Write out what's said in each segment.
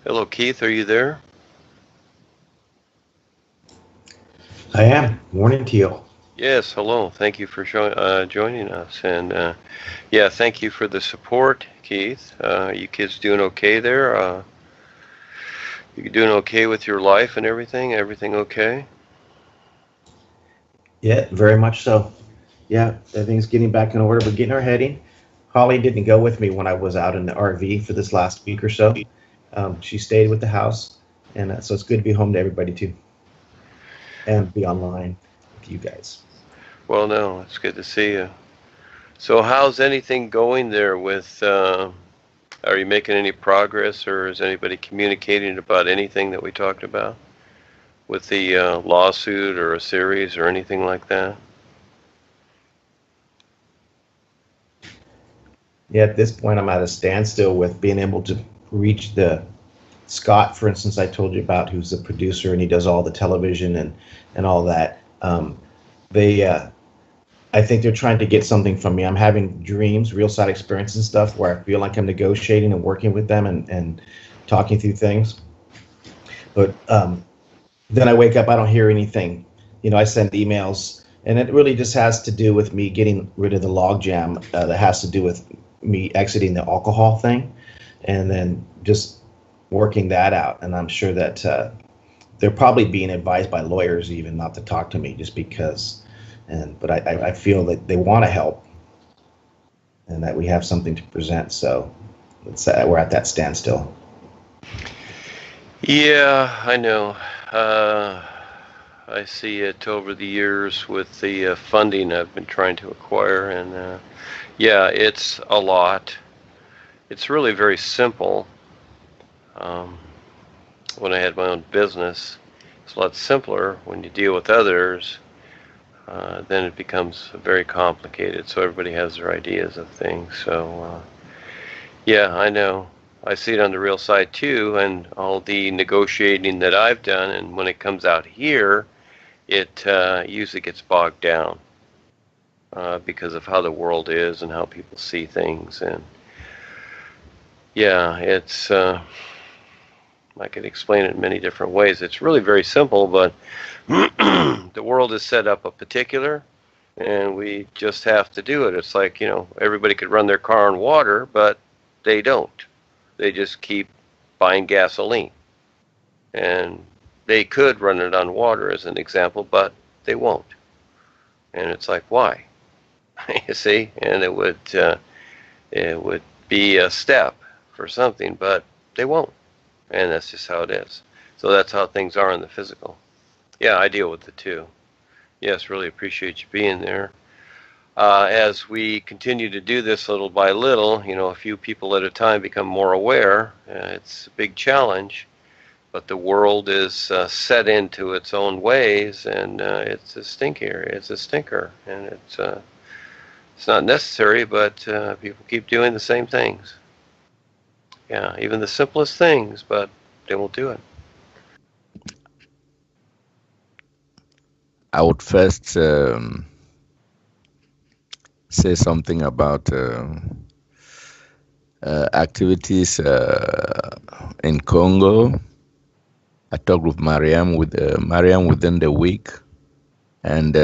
Hello, Keith. Are you there? I am. Morning to you. Yes. Hello. Thank you for joining us. And yeah, thank you for the support, Keith. You kids doing okay there? You doing okay with your life and everything? Everything okay? Yeah, very much so. Yeah, everything's getting back in order. We're getting our heading. Holly didn't go with me when I was out in the RV for this last week or so. She stayed with the house, and so it's good to be home to everybody too, and be online with you guys. Well, no, it's good to see you. So, how's anything going there with? Are you making any progress, or is anybody communicating about anything that we talked about with the lawsuit or a series or anything like that? Yeah, at this point, I'm at a standstill with being able to reach the Scott, for instance, I told you about, who's the producer and he does all the television and all that. They I think they're trying to get something from me. I'm having dreams, real side experiences and stuff where I feel like I'm negotiating and working with them and talking through things. But then I wake up, I don't hear anything. I send emails, and it really just has to do with me getting rid of the logjam that has to do with me exiting the alcohol thing, and then just working that out. And I'm sure that they're probably being advised by lawyers even not to talk to me just because. But I feel that they want to help and that we have something to present. So we're at that standstill. Yeah, I know. Uh, I see it over the years with the funding I've been trying to acquire, and yeah, it's a lot. It's really very simple. Um, when I had my own business, it's a lot simpler. When you deal with others, then it becomes very complicated. So everybody has their ideas of things. So yeah, I know. I see it on the real side too, and all the negotiating that I've done. And when it comes out here, it usually gets bogged down because of how the world is and how people see things. And yeah, it's I could explain it in many different ways. It's really very simple, but the world is set up a particular, and we just have to do it. It's like, everybody could run their car on water, but they don't. They just keep buying gasoline. And they could run it on water as an example, but they won't. And it's like, why? You see? And it would be a step for something, but they won't. And that's just how it is. So that's how things are in the physical. Yeah, I deal with it too. Yes, really appreciate you being there. As we continue to do this little by little, a few people at a time become more aware. It's a big challenge, but the world is set into its own ways, and it's a stinker. It's a stinker, and it's not necessary, but people keep doing the same things. Yeah, even the simplest things, but they won't do it. I would first say something about activities in Congo. I talked with Mariam within the week, and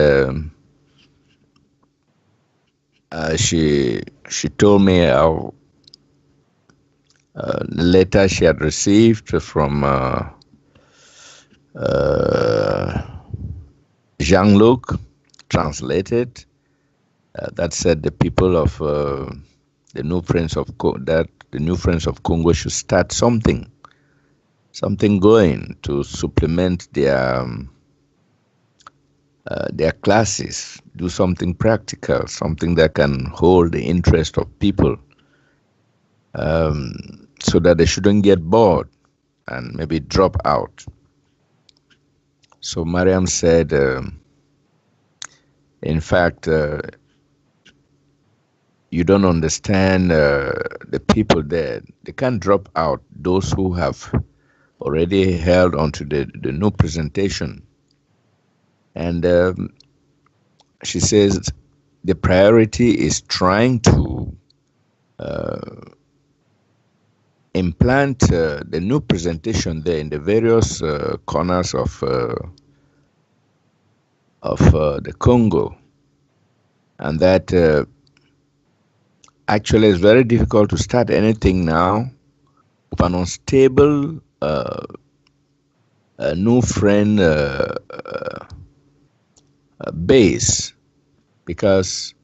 she told me how letter she had received from Jean-Luc, translated, that said the people of the New Friends of Congo should start something going to supplement their classes, do something practical, something that can hold the interest of people, so that they shouldn't get bored and maybe drop out. So Mariam said, in fact, you don't understand the people there. They can't drop out. Those who have already held onto the new presentation. And she says the priority is trying to implant the new presentation there in the various corners of the Congo, and that actually it's very difficult to start anything now with an unstable Nufriend base, because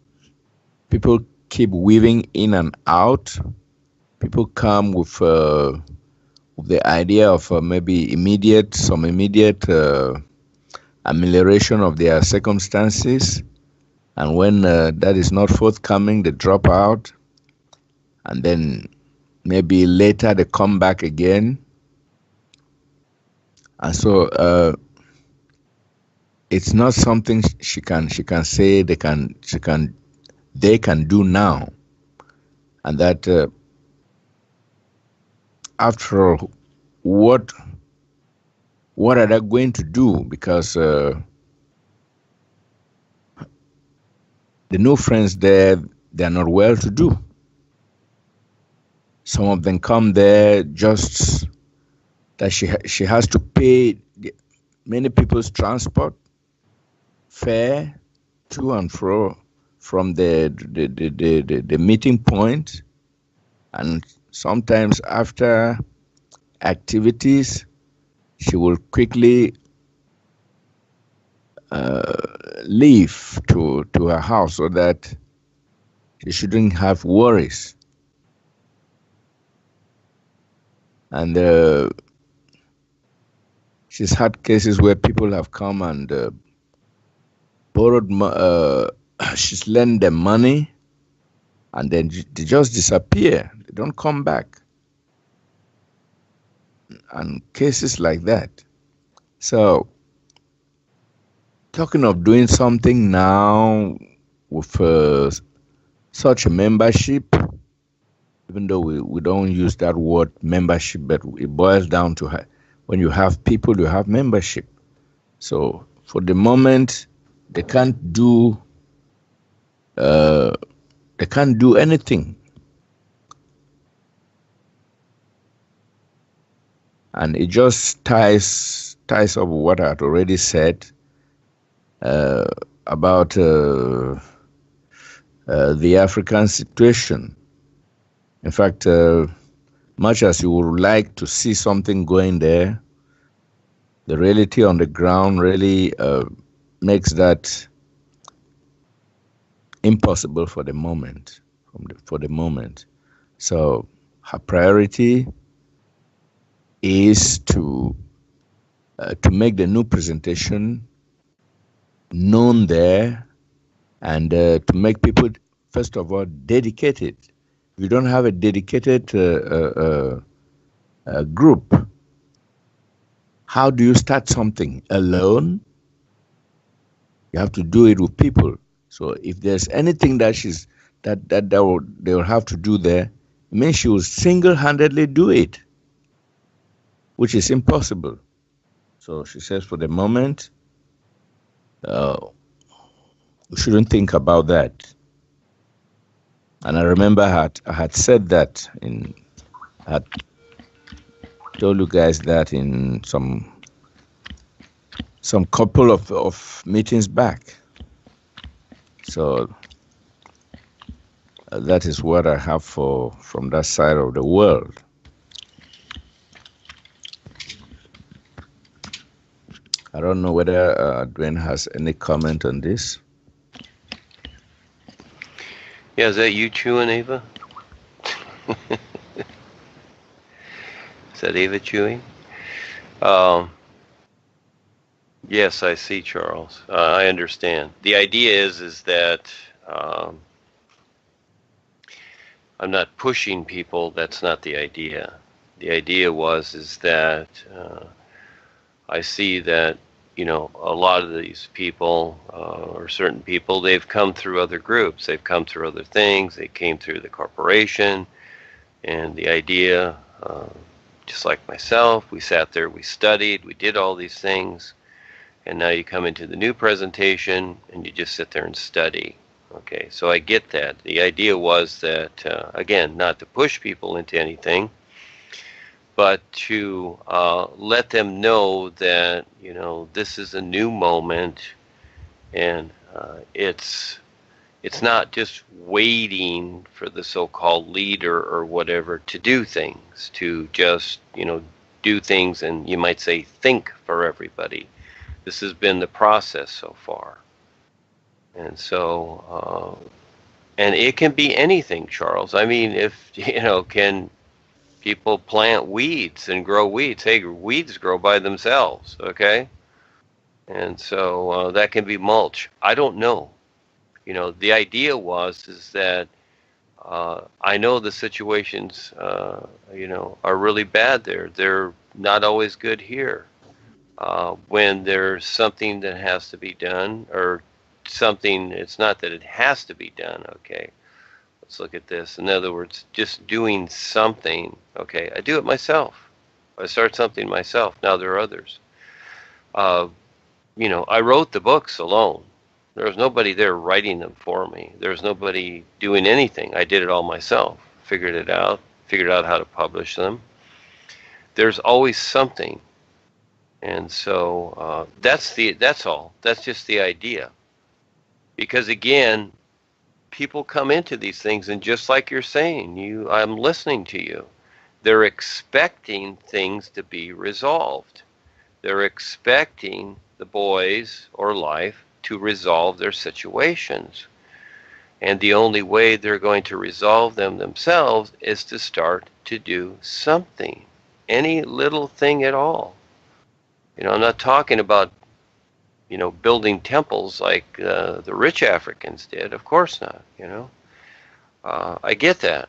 people keep weaving in and out. People come with the idea of maybe some immediate amelioration of their circumstances, and when that is not forthcoming, they drop out, and then maybe later they come back again. And so it's not something she can say they can do now, and that after all, what are they going to do? Because the Nufriends there, they are not well to do. Some of them come there just that she has to pay many people's transport fare to and fro from the meeting point, and sometimes after activities she will quickly leave to her house so that she shouldn't have worries. And she's had cases where people have come and borrowed, she's lent them money, and then they just disappear. They don't come back. And cases like that. So, talking of doing something now with such a membership, even though we don't use that word membership, but it boils down to when you have people, you have membership. So for the moment, they can't do anything. And it just ties up what I had already said about the African situation. In fact, much as you would like to see something going there, the reality on the ground really makes that impossible for the moment. So her priority is to make the new presentation known there, and to make people, first of all, dedicated. If you don't have a dedicated group, how do you start something alone? You have to do it with people. So if there's anything that they will have to do there, it means she will single-handedly do it, which is impossible. So she says, for the moment, we shouldn't think about that. And I remember I had said that I had told you guys that in some couple of meetings back. So that is what I have from that side of the world. I don't know whether Duane has any comment on this. Yeah, is that you chewing, Ava? Is that Ava chewing? Yes, I see, Charles. I understand. The idea is that I'm not pushing people. That's not the idea. The idea is that I see that, a lot of these people, or certain people, they've come through other groups. They've come through other things. They came through the corporation. And the idea, just like myself, we sat there, we studied, we did all these things. And now you come into the new presentation and you just sit there and study. Okay, so I get that. The idea was that, again, not to push people into anything, but to let them know that, this is a new moment, and it's not just waiting for the so-called leader or whatever to do things, to just, do things, and you might say think for everybody. This has been the process so far. And so, and it can be anything, Charles. I mean, if, can people plant weeds and grow weeds? Hey, weeds grow by themselves, okay? And so that can be mulch. I don't know. The idea is that I know the situations, are really bad there. They're not always good here. When there's something that has to be done, or something, it's not that it has to be done, okay? Let's look at this. In other words, just doing something, okay? I do it myself. I start something myself. Now there are others. I wrote the books alone. There was nobody there writing them for me. There was nobody doing anything. I did it all myself. Figured out how to publish them. There's always something. And so that's all. That's just the idea. Because again, people come into these things, and just like you're saying, I'm listening to you. They're expecting things to be resolved. They're expecting the boys or life to resolve their situations. And the only way they're going to resolve them themselves is to start to do something. Any little thing at all. I'm not talking about, building temples like the rich Africans did. Of course not, I get that.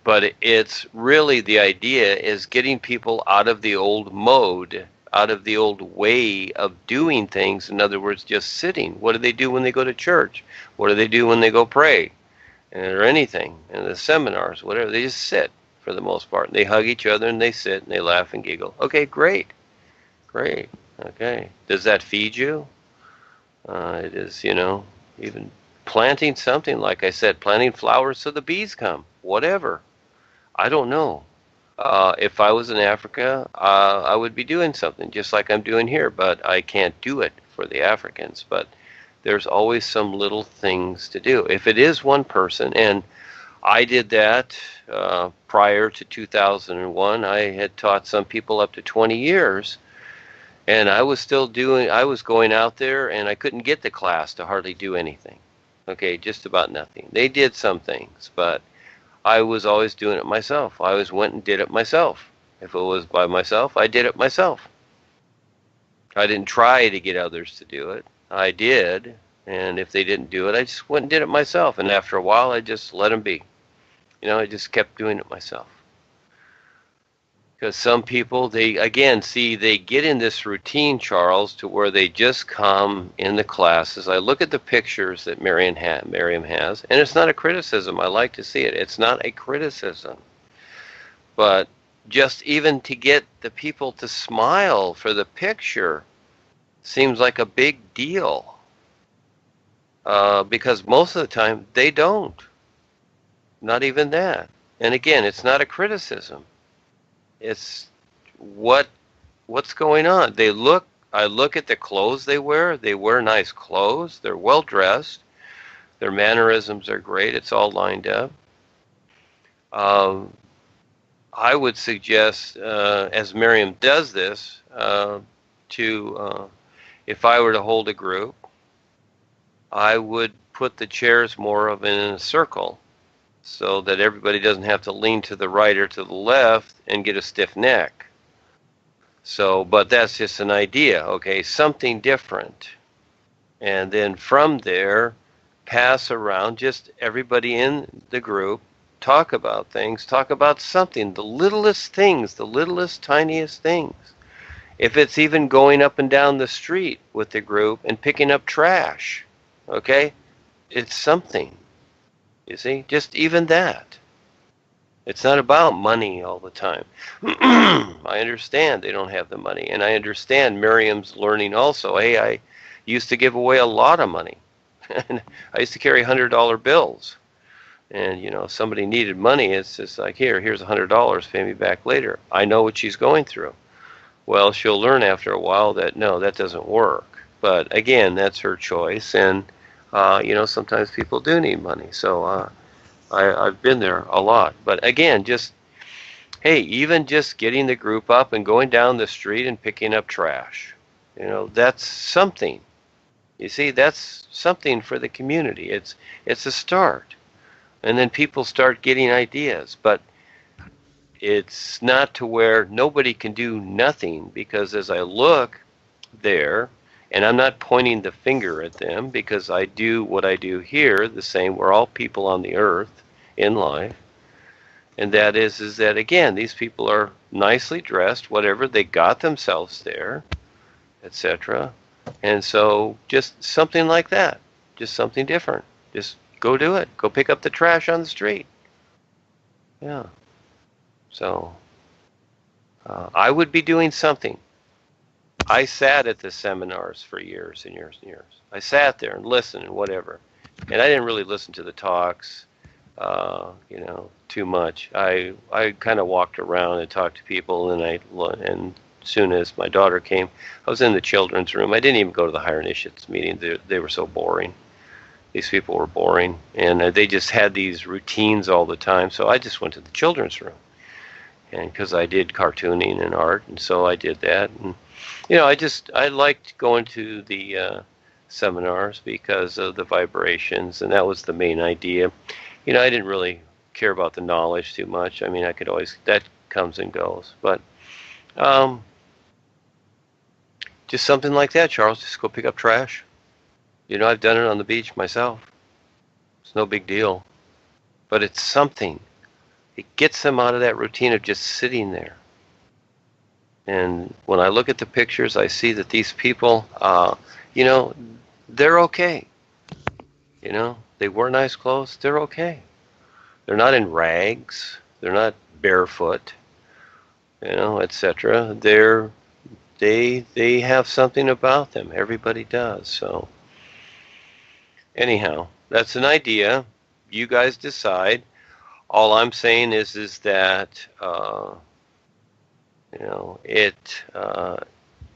But it's really, the idea is getting people out of the old mode, out of the old way of doing things. In other words, just sitting. What do they do when they go to church? What do they do when they go pray? Or anything, in the seminars, whatever. They just sit for the most part. They hug each other and they sit and they laugh and giggle. Okay, great. Great. Okay. Does that feed you? It is, even planting something, like I said, planting flowers so the bees come. Whatever. I don't know. If I was in Africa, I would be doing something just like I'm doing here, but I can't do it for the Africans. But there's always some little things to do. If it is one person, and I did that prior to 2001, I had taught some people up to 20 years, and I was going out there, and I couldn't get the class to hardly do anything. Okay, just about nothing. They did some things, but I was always doing it myself. I always went and did it myself. If it was by myself, I did it myself. I didn't try to get others to do it. I did, and if they didn't do it, I just went and did it myself. And after a while, I just let them be. I just kept doing it myself. Because some people, they get in this routine, Charles, to where they just come in the classes. I look at the pictures that Miriam has, and it's not a criticism. I like to see it. It's not a criticism. But just even to get the people to smile for the picture seems like a big deal. Because most of the time, they don't. Not even that. And again, it's not a criticism. It's what's going on. I look at the clothes they wear. They wear nice clothes. They're well dressed. Their mannerisms are great. It's all lined up. I would suggest, as Miriam does this, if I were to hold a group, I would put the chairs more of in a circle, so that everybody doesn't have to lean to the right or to the left and get a stiff neck. But that's just an idea, okay? Something different. And then from there, pass around, just everybody in the group, talk about things, talk about something, the littlest things, the littlest, tiniest things. If it's even going up and down the street with the group and picking up trash, okay? It's something. You see, just even that. It's not about money all the time. I understand they don't have the money, and I understand Miriam's learning also. Hey, I used to give away a lot of money. I used to carry $100 bills. And if somebody needed money, it's just like, here's $100, pay me back later. I know what she's going through. Well, she'll learn after a while that no, that doesn't work. But again, that's her choice, and sometimes people do need money. So I've been there a lot. But again, just hey, even just getting the group up and going down the street and picking up trash, that's something. You see, that's something for the community. It's a start. And then people start getting ideas, but it's not to where nobody can do nothing, because as I look there, and I'm not pointing the finger at them, because I do what I do here the same. We're all people on the earth in life. And that is that, again, these people are nicely dressed, whatever, they got themselves there, etc. And so just something like that, just something different. Just go do it. Go pick up the trash on the street. Yeah. So I would be doing something. I sat at the seminars for years and years and years. I sat there and listened and whatever. And I didn't really listen to the talks, too much. I kind of walked around and talked to people, and as soon as my daughter came, I was in the children's room. I didn't even go to the higher initiates meeting. They were so boring. These people were boring, and they just had these routines all the time. So I just went to the children's room, and because I did cartooning and art, and so I did that. And I liked going to the seminars because of the vibrations, and that was the main idea. I didn't really care about the knowledge too much. I mean, that comes and goes, but just something like that, Charles. Just go pick up trash. I've done it on the beach myself. It's no big deal. But it's something. It gets them out of that routine of just sitting there. And when I look at the pictures, I see that these people, they're okay. They wear nice clothes. They're okay. They're not in rags. They're not barefoot, etc. They have something about them. Everybody does. So anyhow, that's an idea. You guys decide. All I'm saying is that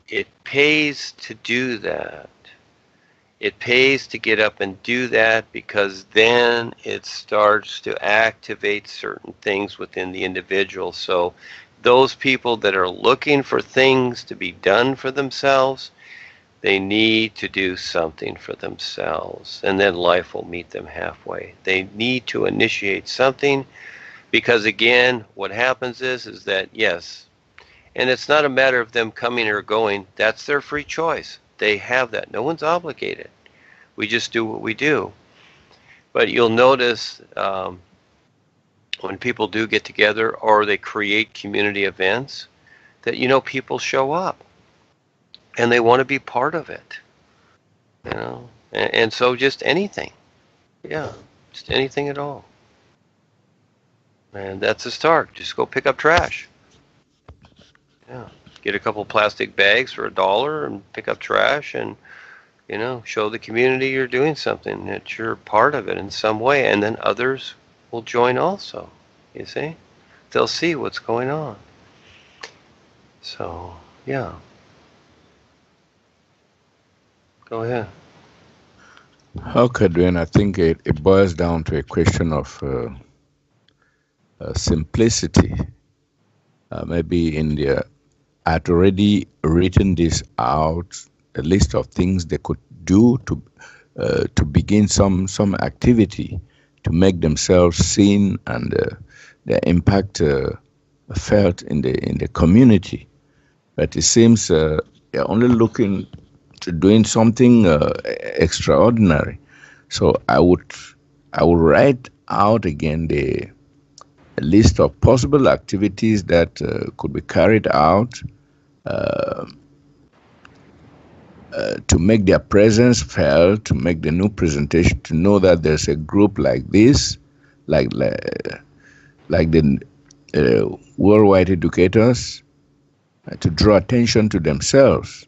it pays to do that. It pays to get up and do that, because then it starts to activate certain things within the individual. So those people that are looking for things to be done for themselves, they need to do something for themselves, and then life will meet them halfway. They need to initiate something, because again, what happens is that, yes, and it's not a matter of them coming or going. That's their free choice. They have that. No one's obligated. We just do what we do. But you'll notice when people do get together or they create community events, that people show up and they want to be part of it. And so just anything. Yeah, just anything at all. And that's a start. Just go pick up trash. Yeah, get a couple plastic bags for $1 and pick up trash, and show the community you're doing something, that you're part of it in some way, and then others will join also. You see, they'll see what's going on. So yeah, go ahead. Okay, Duane, I think it boils down to a question of simplicity. Maybe I'd already written this out, a list of things they could do to begin some activity to make themselves seen and their impact felt in the community. But it seems they're only looking to doing something extraordinary. So I would write out again a list of possible activities that could be carried out to make their presence felt, to make the new presentation, to know that there's a group like this, like the worldwide educators, to draw attention to themselves,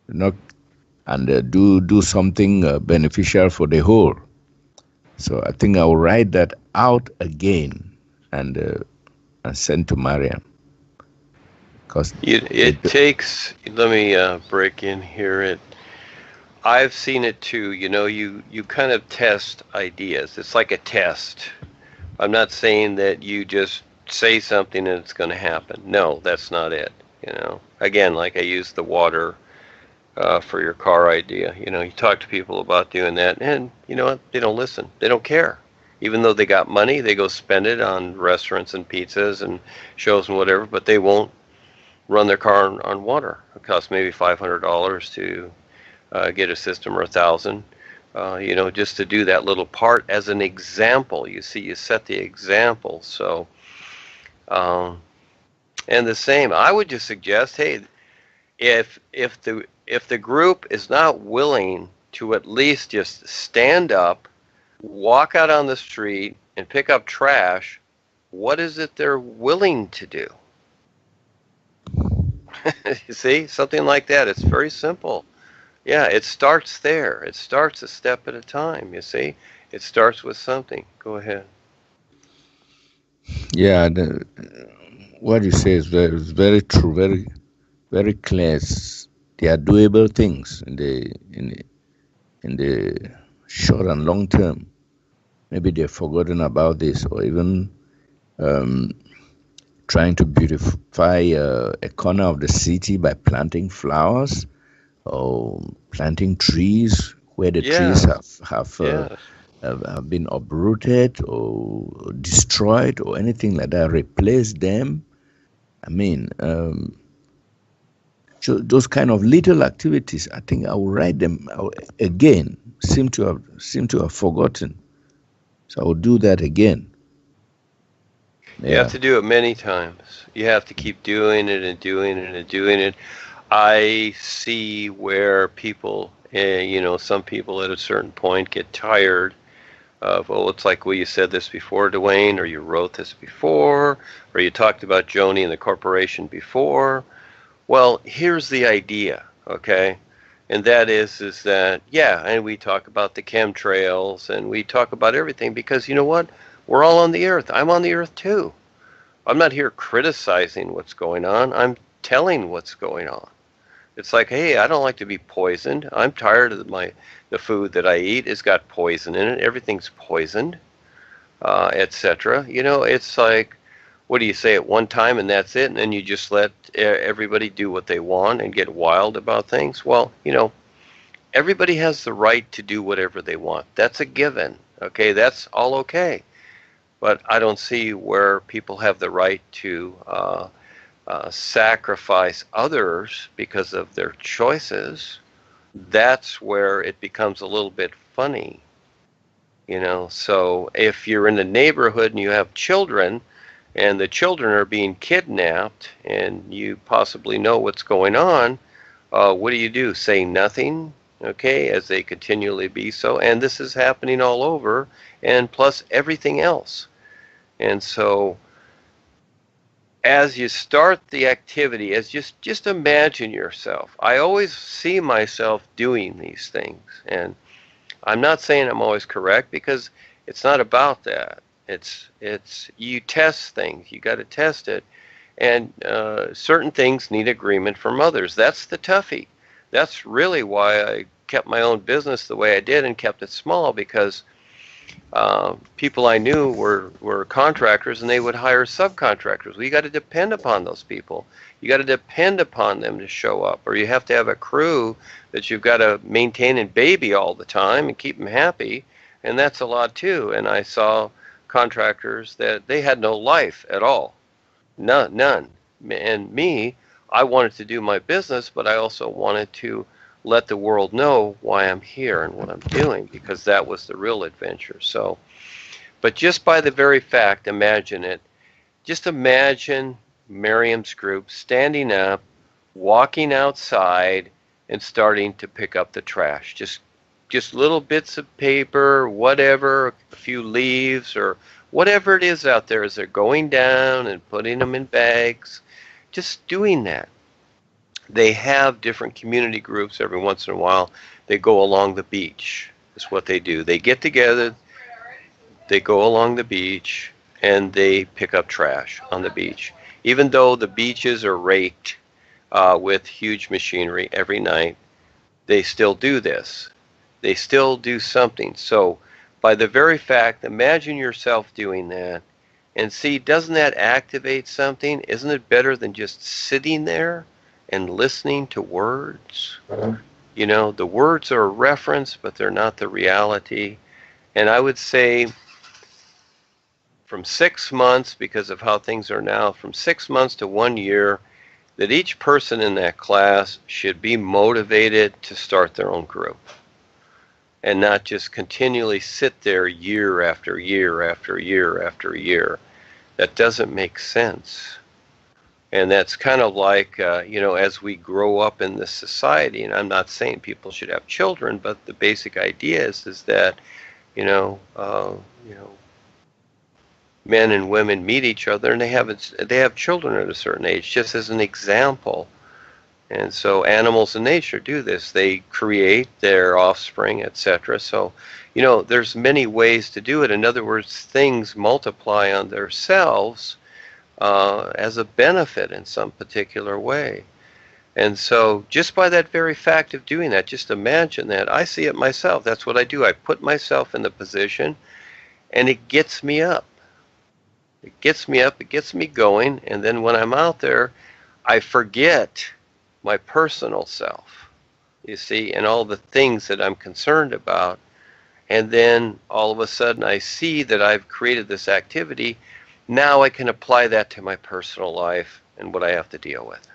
and do something beneficial for the whole. So I think I'll write that out again and send to Mariam. Because It takes, let me break in here. I've seen it too. You kind of test ideas. It's like a test. I'm not saying that you just say something and it's going to happen. No, that's not it. Again, like I used the water for your car idea. You talk to people about doing that, and you know what? They don't listen. They don't care. Even though they got money, they go spend it on restaurants and pizzas and shows and whatever, but they won't run their car on water. It costs maybe $500 to get a system, or 1,000. Just to do that little part as an example. You see, you set the example. So, and the same, I would just suggest, hey, if the group is not willing to at least just stand up, walk out on the street, and pick up trash, what is it they're willing to do? You see, something like that. It's very simple. Yeah, it starts there. It starts a step at a time, you see. It starts with something. Go ahead. Yeah, what you say is very true, very very clear. They are doable things in the short and long term. Maybe they've forgotten about this, or even trying to beautify a corner of the city by planting flowers or planting trees where the trees have been uprooted or destroyed or anything like that. Replace them. I mean, so those kind of little activities, I think I will write them again. Seem to have forgotten, so I will do that again. Yeah. You have to do it many times. You have to keep doing it and doing it and doing it. I see where people, some people at a certain point get tired of, it's like, well, you said this before, Duane, or you wrote this before, or you talked about Joni and the corporation before. Well, here's the idea, okay? And that is that, and we talk about the chemtrails, and we talk about everything, because you know what? We're all on the earth. I'm on the earth too. I'm not here criticizing what's going on. I'm telling what's going on. It's like, hey, I don't like to be poisoned. I'm tired of the food that I eat. It's got poison in it. Everything's poisoned, etc. It's like, what do you say at one time and that's it, and then you just let everybody do what they want and get wild about things? Well, everybody has the right to do whatever they want. That's a given. Okay, that's all okay. But I don't see where people have the right to sacrifice others because of their choices. That's where it becomes a little bit funny. So if you're in the neighborhood and you have children, and the children are being kidnapped, and you possibly know what's going on, what do? Say nothing, okay, as they continually be so. And this is happening all over, and plus everything else. And so as you start the activity, as just imagine yourself. I always see myself doing these things, and I'm not saying I'm always correct, because it's not about that. It's you test things. You got to test it, and certain things need agreement from others. That's the toughie. That's really why I kept my own business the way I did and kept it small, because people I knew were contractors, and they would hire subcontractors. Well, you got to depend upon those people. You got to depend upon them to show up, or you have to have a crew that you've got to maintain and baby all the time and keep them happy, and that's a lot too. And I saw contractors that they had no life at all, none. And me, I wanted to do my business, but I also wanted to let the world know why I'm here and what I'm doing, because that was the real adventure. So, but just by the very fact, imagine it. Just imagine Miriam's group standing up, walking outside, and starting to pick up the trash. Just little bits of paper, whatever, a few leaves, or whatever it is out there as they're going down and putting them in bags. Just doing that. They have different community groups every once in a while. They go along the beach. That's what they do. They get together. they go along the beach and they pick up trash on the beach. Even though the beaches are raked with huge machinery every night, they still do this. They still do something. So by the very fact, imagine yourself doing that and see, doesn't that activate something? Isn't it better than just sitting there and listening to words? You know, the words are a reference, but they're not the reality. And I would say from 6 months, because of how things are now, from 6 months to 1 year, that each person in that class should be motivated to start their own group and not just continually sit there year after year after year after year. That doesn't make sense. And that's kind of like, you know, as we grow up in this society, and I'm not saying people should have children, but the basic idea is that, you know, men and women meet each other and they have children at a certain age, just as an example. And so animals in nature do this. They create their offspring, etc. So, you know, there's many ways to do it. In other words, things multiply on themselves as a benefit in some particular way. And so just by that very fact of doing that, just imagine that. I see it myself. That's what I do. I put myself in the position and it gets me up. It gets me up, it gets me going, and then when I'm out there, I forget my personal self, you see, and all the things that I'm concerned about. And then all of a sudden I see that I've created this activity. Now I can apply that to my personal life and what I have to deal with.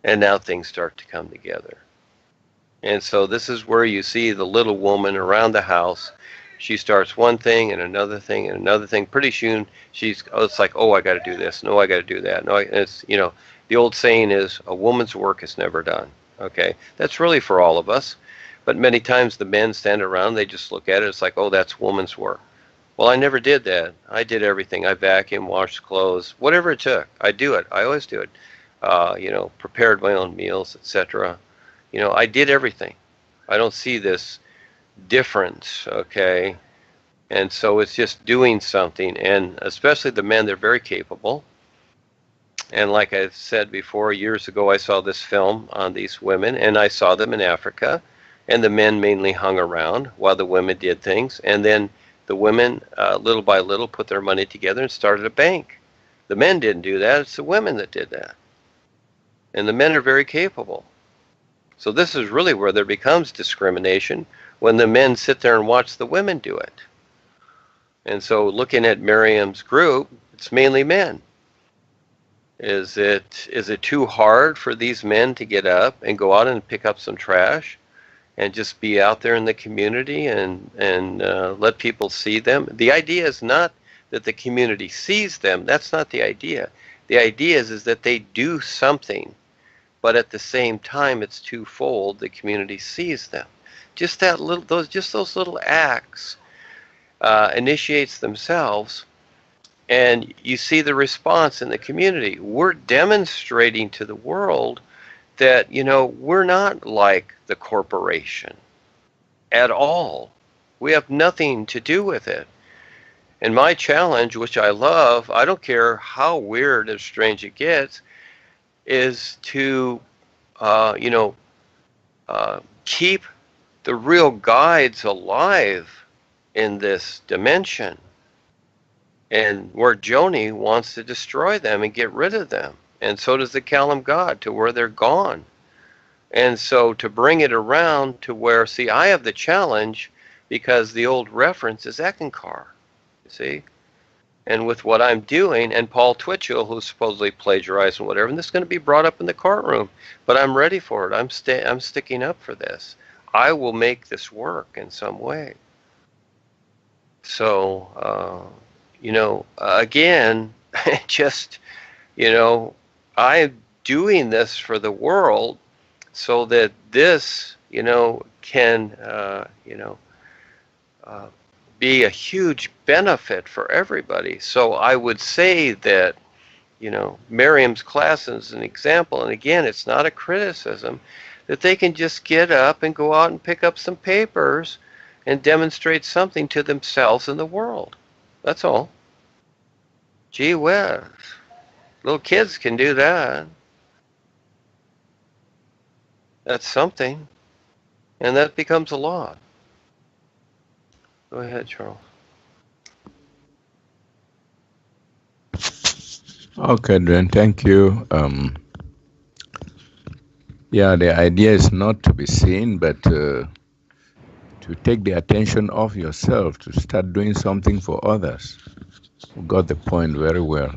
And now things start to come together. And so this is where you see the little woman around the house. She starts one thing and another thing and another thing. Pretty soon it's like, oh, I got to do this. No, I got to do that. No, it's, you know, the old saying is a woman's work is never done. Okay, that's really for all of us. But many times the men stand around, they just look at it. It's like, oh, that's woman's work. Well, I never did that. I did everything. I vacuumed, washed clothes, whatever it took. I do it. I always do it. You know, prepared my own meals, etc. You know, I did everything. I don't see this difference, okay? And so it's just doing something, and especially the men, they're very capable. And like I said before, years ago I saw this film on these women, and I saw them in Africa, and the men mainly hung around while the women did things, and then the women, little by little, put their money together and started a bank. The men didn't do that, it's the women that did that. And the men are very capable. So this is really where there becomes discrimination, when the men sit there and watch the women do it. And so looking at Miriam's group, it's mainly men. Is it too hard for these men to get up and go out and pick up some trash and just be out there in the community and let people see them? The idea is not that the community sees them. That's not the idea. The idea is that they do something, but at the same time it's twofold. The community sees them. Just that little, those little acts initiates themselves, and you see the response in the community. We're demonstrating to the world that, you know, we're not like the corporation at all. We have nothing to do with it. And my challenge, which I love, I don't care how weird or strange it gets, is to, you know, keep the real guides alive in this dimension, and where Joni wants to destroy them and get rid of them, and so does the Kalam God, to where they're gone. And so to bring it around to where, see, I have the challenge because the old reference is Ekankar, you see, and with what I'm doing, and Paul Twitchell, who's supposedly plagiarized and whatever, and this is going to be brought up in the courtroom, but I'm ready for it. I'm sticking up for this. I will make this work in some way. So, you know, again, just, you know, I'm doing this for the world so that this, you know, can, you know, be a huge benefit for everybody. So I would say that, you know, Miriam's class is an example, and again, it's not a criticism, that they can just get up and go out and pick up some papers and demonstrate something to themselves and the world. That's all. Gee whiz. Little kids can do that. That's something. And that becomes a law. Go ahead, Charles. Okay, Duane, thank you. Yeah, the idea is not to be seen, but to take the attention off yourself, to start doing something for others. You got the point very well.